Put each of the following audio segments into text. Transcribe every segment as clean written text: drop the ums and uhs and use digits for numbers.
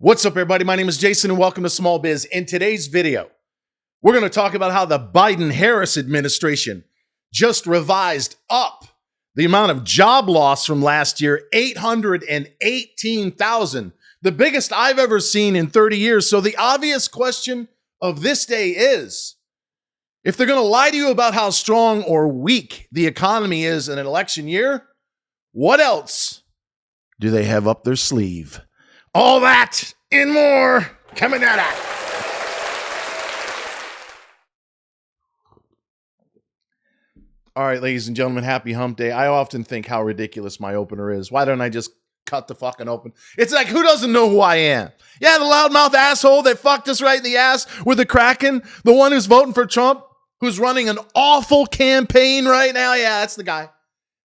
What's up, everybody? My name is Jason, and welcome to Small Biz. In today's video, we're going to talk about how the Biden-Harris administration just revised up the amount of job loss from last year, 818,000, the biggest I've ever seen in 30 years. So the obvious question of this day is, if they're going to lie to you about how strong or weak the economy is in an election year, what else do they have up their sleeve? All that and more coming at us. All right, ladies and gentlemen, happy hump day. I often think how ridiculous my opener is. Why don't I just cut the fucking open? It's like, who doesn't know who I am? Yeah, the loudmouth asshole that fucked us right in the ass with the Kraken, the one who's voting for Trump, who's running an awful campaign right now. Yeah, that's the guy.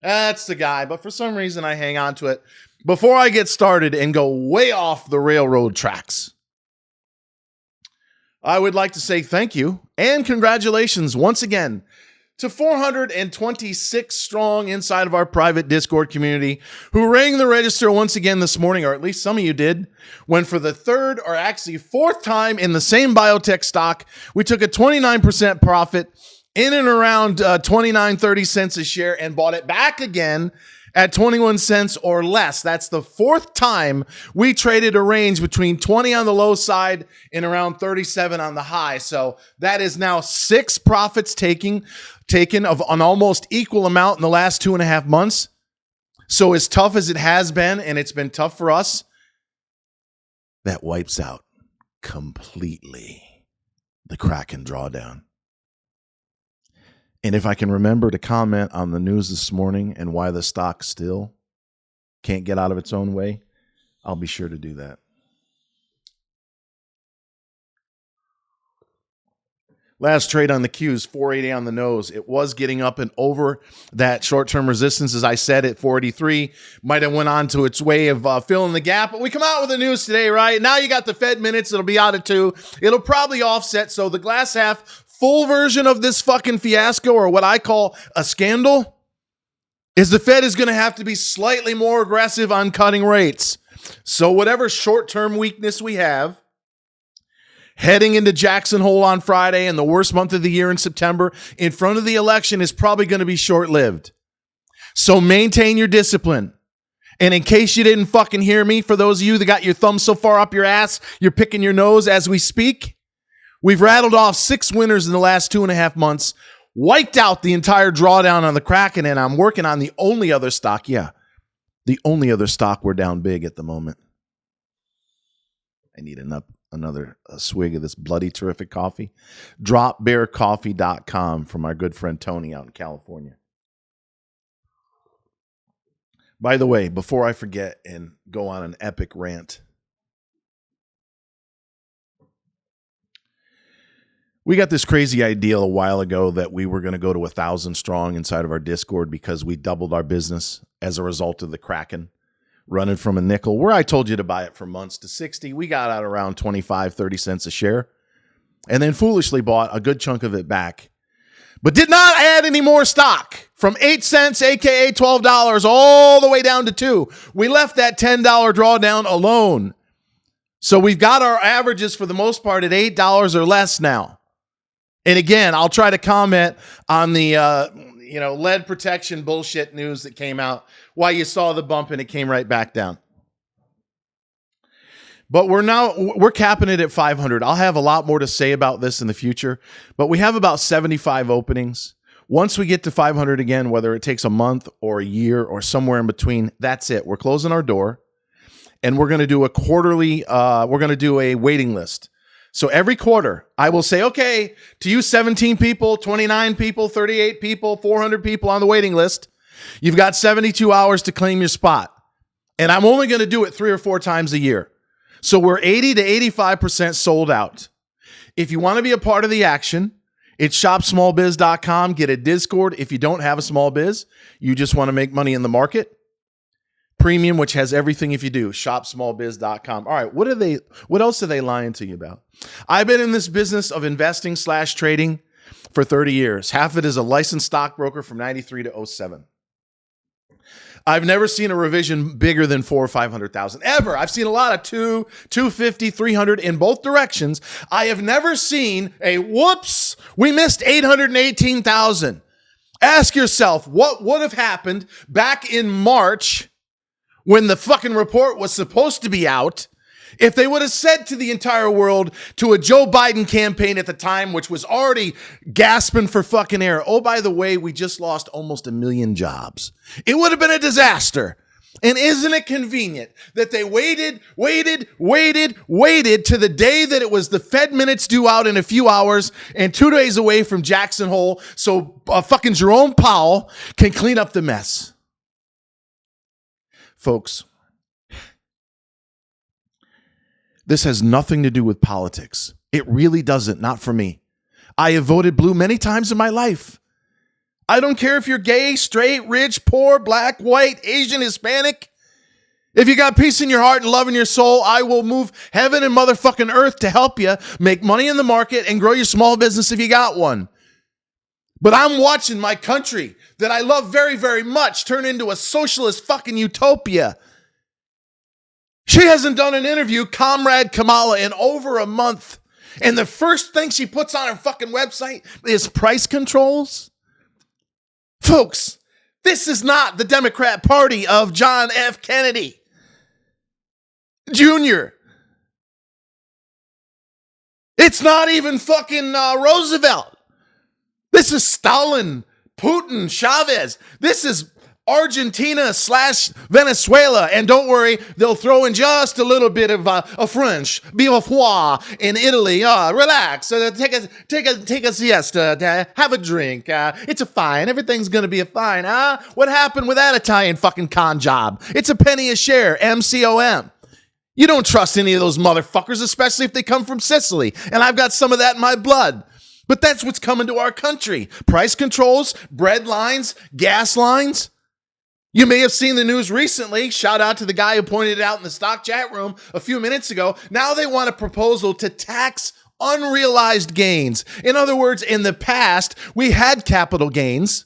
That's the guy. But for some reason, I hang on to it. Before I get started and go way off the railroad tracks, I would like to say thank you and congratulations once again to 426 strong inside of our private Discord community who rang the register once again this morning, or at least some of you did, when for the third or actually fourth time in the same biotech stock, we took a 29% profit in and around 29-30 cents a share and bought it back again at 21 cents or less. That's the fourth time we traded a range between 20 on the low side and around 37 on the high. So that is now 6 profits taken of an almost equal amount in the last 2.5 months. So as tough as it has been, and it's been tough for us, that wipes out completely the Kraken drawdown. And if I can remember to comment on the news this morning and why the stock still can't get out of its own way, I'll be sure to do that. Last trade on the Qs, 480 on the nose. It was getting up and over that short-term resistance, as I said, at 483. Might have went on to its way of filling the gap. But we come out with the news today, right? Now you got the Fed minutes. It'll be out at 2. It'll probably offset. So the glass half full version of this fucking fiasco, or what I call a scandal, is the Fed is going to have to be slightly more aggressive on cutting rates. So whatever short-term weakness we have, heading into Jackson Hole on Friday and the worst month of the year in September, in front of the election, is probably going to be short-lived. So maintain your discipline. And in case you didn't fucking hear me, for those of you that got your thumb so far up your ass, you're picking your nose as we speak, we've rattled off 6 winners in the last 2.5 months, wiped out the entire drawdown on the Kraken, and I'm working on the only other stock. Yeah, the only other stock we're down big at the moment. I need another swig of this bloody terrific coffee. Dropbearcoffee.com from our good friend Tony out in California. By the way, before I forget and go on an epic rant, we got this crazy idea a while ago that we were going to go to 1,000 strong inside of our Discord because we doubled our business as a result of the Kraken running from a nickel, where I told you to buy it for months, to 60. We got out around 25-30 cents a share and then foolishly bought a good chunk of it back, but did not add any more stock from 8 cents, aka $12, all the way down to 2. We left that $10 drawdown alone. So we've got our averages for the most part at $8 or less now. And again, I'll try to comment on the lead protection bullshit news that came out while you saw the bump and it came right back down. But we're capping it at 500. I'll have a lot more to say about this in the future, but we have about 75 openings. Once we get to 500 again, whether it takes a month or a year or somewhere in between, that's it. We're closing our door, and we're going to do a quarterly. We're going to do a waiting list. So every quarter, I will say, okay, to you 17 people, 29 people, 38 people, 400 people on the waiting list, you've got 72 hours to claim your spot. And I'm only going to do it 3 or 4 times a year. So we're 80 to 85% sold out. If you want to be a part of the action, it's shopsmallbiz.com. Get a Discord. If you don't have a small biz, you just want to make money in the market, Premium, which has everything if you do, shopsmallbiz.com. All right, what else are they lying to you about? I've been in this business of investing / trading for 30 years. Half of it as a licensed stockbroker from 93 to 07. I've never seen a revision bigger than 400 or 500,000 ever. I've seen a lot of 250, 300 in both directions. I have never seen a whoops, we missed 818,000. Ask yourself, what would have happened back in March when the fucking report was supposed to be out if they would have said to the entire world, to a Joe Biden campaign at the time, which was already gasping for fucking air, oh, by the way, we just lost almost 1 million jobs. It would have been a disaster. And isn't it convenient that they waited to the day that it was the Fed minutes due out in a few hours and 2 days away from Jackson Hole so fucking Jerome Powell can clean up the mess? Folks, this has nothing to do with politics. It really doesn't, not for me. I have voted blue many times in my life. I don't care if you're gay, straight, rich, poor, black, white, Asian, Hispanic. If you got peace in your heart and love in your soul, I will move heaven and motherfucking earth to help you make money in the market and grow your small business if you got one. But I'm watching my country that I love very, very much turn into a socialist fucking utopia. She hasn't done an interview, Comrade Kamala, in over a month. And the first thing she puts on her fucking website is price controls. Folks, this is not the Democrat Party of John F. Kennedy Jr. It's not even fucking Roosevelt. This is Stalin, Putin, Chavez. This is Argentina / Venezuela. And don't worry, they'll throw in just a little bit of a French, beauvoir in Italy. Relax, take a siesta, have a drink. It's a fine. Everything's going to be a fine. What happened with that Italian fucking con job? It's a penny a share, MCOM. You don't trust any of those motherfuckers, especially if they come from Sicily. And I've got some of that in my blood. But that's what's coming to our country. Price controls, bread lines, gas lines. You may have seen the news recently. Shout out to the guy who pointed it out in the stock chat room a few minutes ago. Now they want a proposal to tax unrealized gains. In other words, in the past, we had capital gains,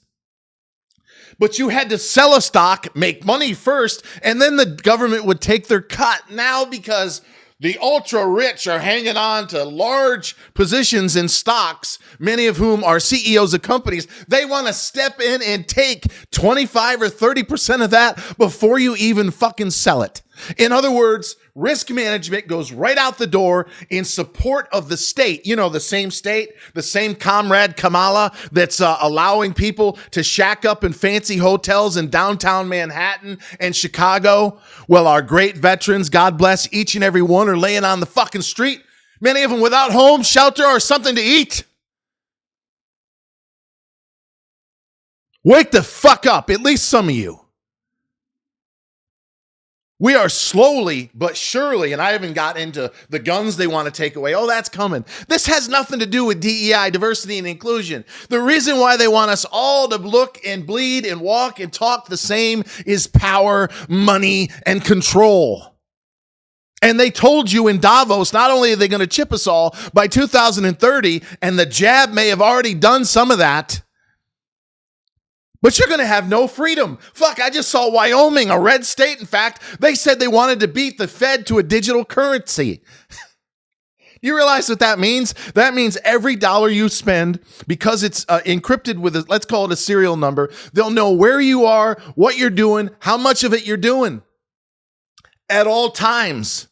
but you had to sell a stock, make money first, and then the government would take their cut. Now, because the ultra rich are hanging on to large positions in stocks, many of whom are CEOs of companies, they want to step in and take 25 or 30% of that before you even fucking sell it. In other words, risk management goes right out the door in support of the state. You know, the same state, the same Comrade Kamala that's allowing people to shack up in fancy hotels in downtown Manhattan and Chicago. Well, our great veterans, God bless each and every one, are laying on the fucking street. Many of them without home, shelter, or something to eat. Wake the fuck up, at least some of you. We are slowly but surely, and I haven't got into the guns they want to take away. Oh, that's coming. This has nothing to do with DEI, diversity and inclusion. The reason why they want us all to look and bleed and walk and talk the same is power, money, and control. And they told you in Davos, not only are they going to chip us all by 2030, and the jab may have already done some of that, but you're going to have no freedom. Fuck, I just saw Wyoming, a red state. In fact, they said they wanted to beat the Fed to a digital currency. You realize what that means? That means every dollar you spend, because it's encrypted with, let's call it a serial number, they'll know where you are, what you're doing, how much of it you're doing. At all times,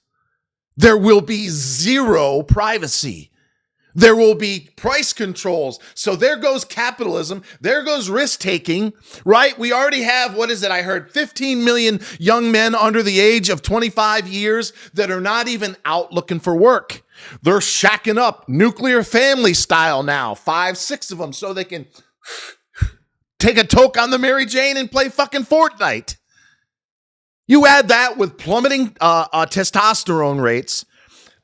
there will be zero privacy. There will be price controls. So there goes capitalism. There goes risk-taking, right? We already have, what is it? I heard 15 million young men under the age of 25 years that are not even out looking for work. They're shacking up nuclear family style now, 5, 6 of them, so they can take a toke on the Mary Jane and play fucking Fortnite. You add that with plummeting testosterone rates,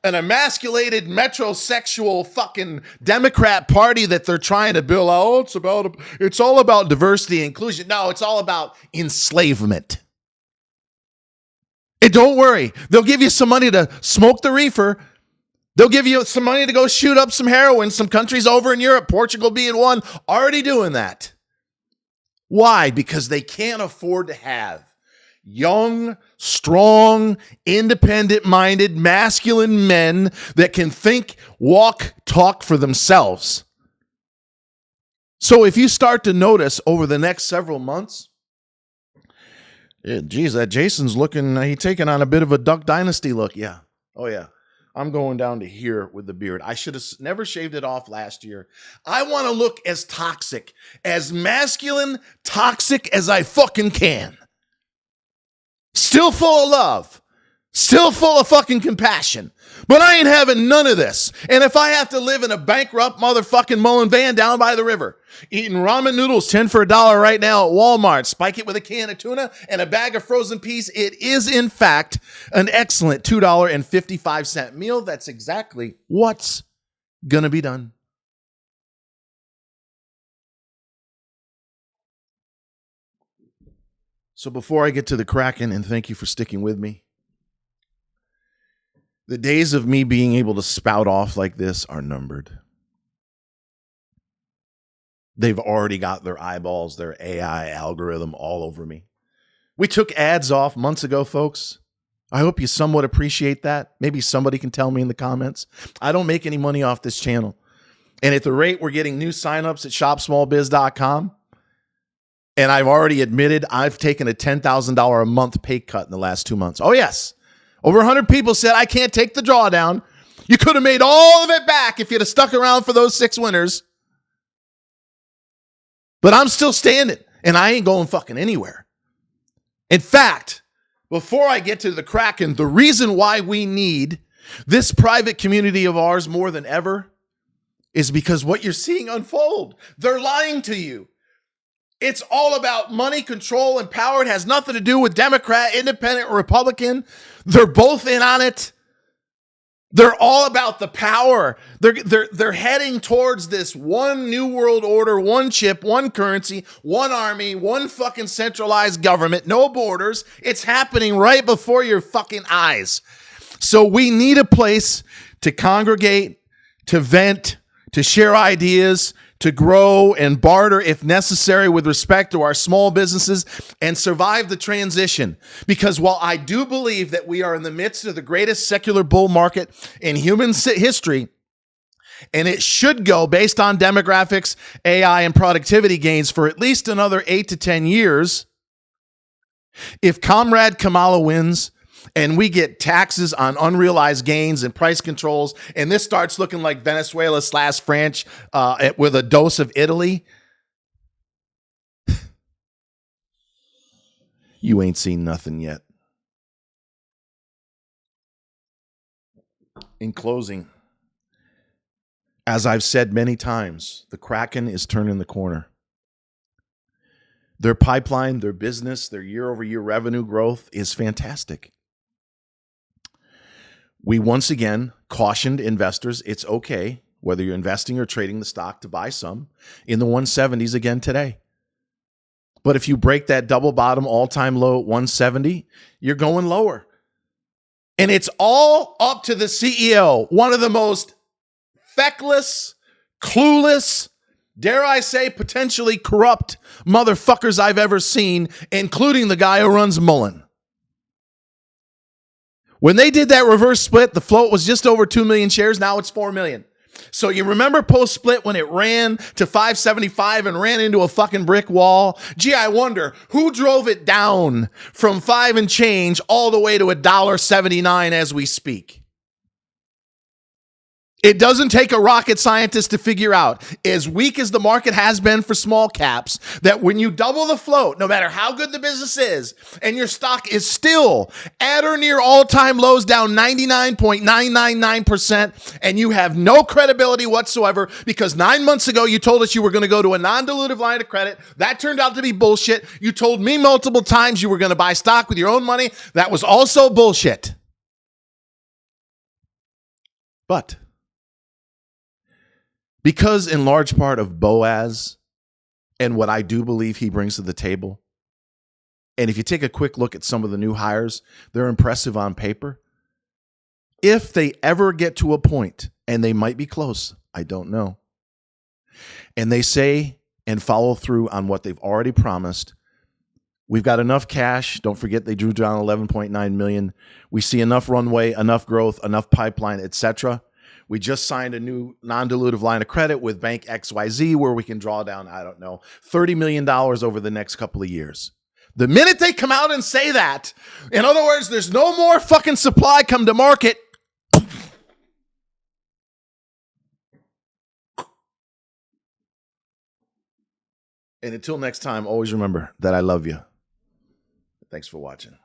an emasculated metrosexual fucking Democrat Party that they're trying to build. Oh, it's all about diversity and inclusion. No, it's all about enslavement. And don't worry, they'll give you some money to smoke the reefer. They'll give you some money to go shoot up some heroin. Some countries over in Europe, Portugal being one, already doing that. Why? Because they can't afford to have young, strong, independent-minded, masculine men that can think, walk, talk for themselves. So if you start to notice over the next several months, geez, that Jason's looking, he's taking on a bit of a Duck Dynasty look. Yeah. Oh, yeah. I'm going down to here with the beard. I should have never shaved it off last year. I want to look as toxic, as masculine, toxic as I fucking can. Still full of love. Still full of fucking compassion. But I ain't having none of this. And if I have to live in a bankrupt motherfucking Mullen van down by the river, eating ramen noodles 10 for $1 right now at Walmart, spike it with a can of tuna and a bag of frozen peas, it is in fact an excellent $2.55 meal. That's exactly what's gonna be done. So before I get to the Kraken, and thank you for sticking with me, the days of me being able to spout off like this are numbered. They've already got their eyeballs, their AI algorithm all over me. We took ads off months ago, folks. I hope you somewhat appreciate that. Maybe somebody can tell me in the comments. I don't make any money off this channel. And at the rate we're getting new signups at shopsmallbiz.com, and I've already admitted I've taken a $10,000 a month pay cut in the last 2 months. Oh, yes. Over 100 people said, I can't take the drawdown. You could have made all of it back if you'd have stuck around for those 6 winners. But I'm still standing, and I ain't going fucking anywhere. In fact, before I get to the Kraken, the reason why we need this private community of ours more than ever is because what you're seeing unfold, they're lying to you. It's all about money, control, and power. It has nothing to do with Democrat, Independent, or Republican. They're both in on it. They're all about the power. They're heading towards this one new world order, one chip, one currency, one army, one fucking centralized government, no borders. It's happening right before your fucking eyes. So we need a place to congregate, to vent, to share ideas, to grow and barter if necessary with respect to our small businesses and survive the transition. Because while I do believe that we are in the midst of the greatest secular bull market in human history, and it should go based on demographics, AI, and productivity gains for at least another 8 to 10 years, if Comrade Kamala wins, and we get taxes on unrealized gains and price controls, and this starts looking like Venezuela / France with a dose of Italy, you ain't seen nothing yet. In closing, as I've said many times, the Kraken is turning the corner. Their pipeline, their business, their year-over-year revenue growth is fantastic. We once again cautioned investors it's okay, whether you're investing or trading the stock, to buy some in the 170s again today. But if you break that double bottom all-time low at 170, you're going lower. And it's all up to the CEO, one of the most feckless, clueless, dare I say, potentially corrupt motherfuckers I've ever seen, including the guy who runs Mullen. When they did that reverse split, the float was just over 2 million shares. Now it's 4 million. So you remember post-split when it ran to 575 and ran into a fucking brick wall? Gee, I wonder who drove it down from 5 and change all the way to $1.79 as we speak. It doesn't take a rocket scientist to figure out, as weak as the market has been for small caps, that when you double the float, no matter how good the business is, and your stock is still at or near all-time lows, down 99.999%, and you have no credibility whatsoever because 9 months ago you told us you were going to go to a non-dilutive line of credit. That turned out to be bullshit. You told me multiple times you were going to buy stock with your own money. That was also bullshit. But because in large part of Boaz and what I do believe he brings to the table, and if you take a quick look at some of the new hires, they're impressive on paper. If they ever get to a point, and they might be close, I don't know, and they say and follow through on what they've already promised, We've got enough cash. Don't forget they drew down 11.9 million. We see enough runway, enough growth, enough pipeline, etc. We just signed a new non-dilutive line of credit with Bank XYZ where we can draw down, I don't know, $30 million over the next couple of years. The minute they come out and say that, in other words, there's no more fucking supply come to market. And until next time, always remember that I love you. Thanks for watching.